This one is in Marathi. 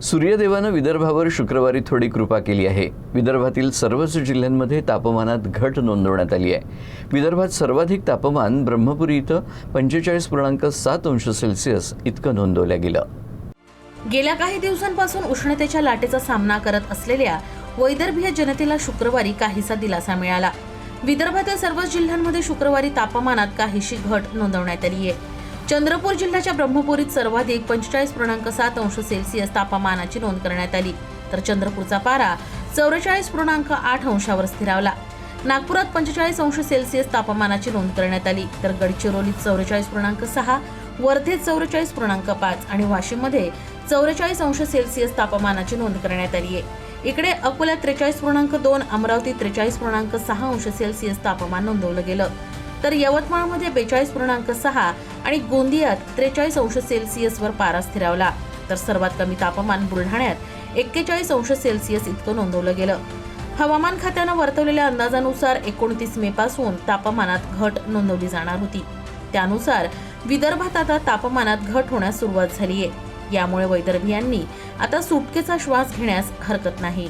सूर्यदेवानं विदर्भावर शुक्रवारी थोडी कृपा केली आहे। विदर्भातील सर्वच जिल्ह्यांमध्ये तापमानात घट नोंदवण्यात आली आहे। विदर्भात सर्वाधिक तापमान ब्रह्मपुरी इथं 45.7 अंश सेल्सिअस इतकं नोंदवलं गेलं। गेल्या काही दिवसांपासून उष्णतेच्या लाटेचा सामना करत असलेल्या वैदर्भीय जनतेला शुक्रवारी काहीसा दिलासा मिळाला। विदर्भातील सर्वच जिल्ह्यांमध्ये शुक्रवारी तापमानात काहीशी घट नोंदवण्यात आली आहे। चंद्रपूर जिल्ह्याच्या ब्रह्मपुरीत सर्वाधिक 45.7 अंश सेल्सिअस तापमानाची नोंद करण्यात आली, तर चंद्रपूरचा पारा 44.8 अंशावर स्थिरावला। नागपुरात 45 अंश सेल्सिअस तापमानाची नोंद करण्यात आली, तर गडचिरोलीत 44.6, वर्धेत 44.5 आणि वाशिममध्ये 44 अंश सेल्सिअस तापमानाची नोंद करण्यात आली आहे। इकडे अकोल्यात 43.2, अमरावतीत 43.6 अंश सेल्सिअस तापमान नोंदवलं गेलं, तर यवतमाळमध्ये 42.6 आणि गोंदियात 43 अंश सेल्सिअसवर पारा स्थिरावला। तर सर्वात कमी तापमान बुलढाण्यात 41 अंश सेल्सिअस इतकं नोंदवलं गेलं। हवामान खात्यानं वर्तवलेल्या अंदाजानुसार 29 मे पासून तापमानात घट नोंदवली जाणार होती। त्यानुसार विदर्भात आता तापमानात घट होण्यास सुरुवात झाली आहे। यामुळे वैदर्भीयांनी आता सुटकेचा श्वास घेण्यास हरकत नाही।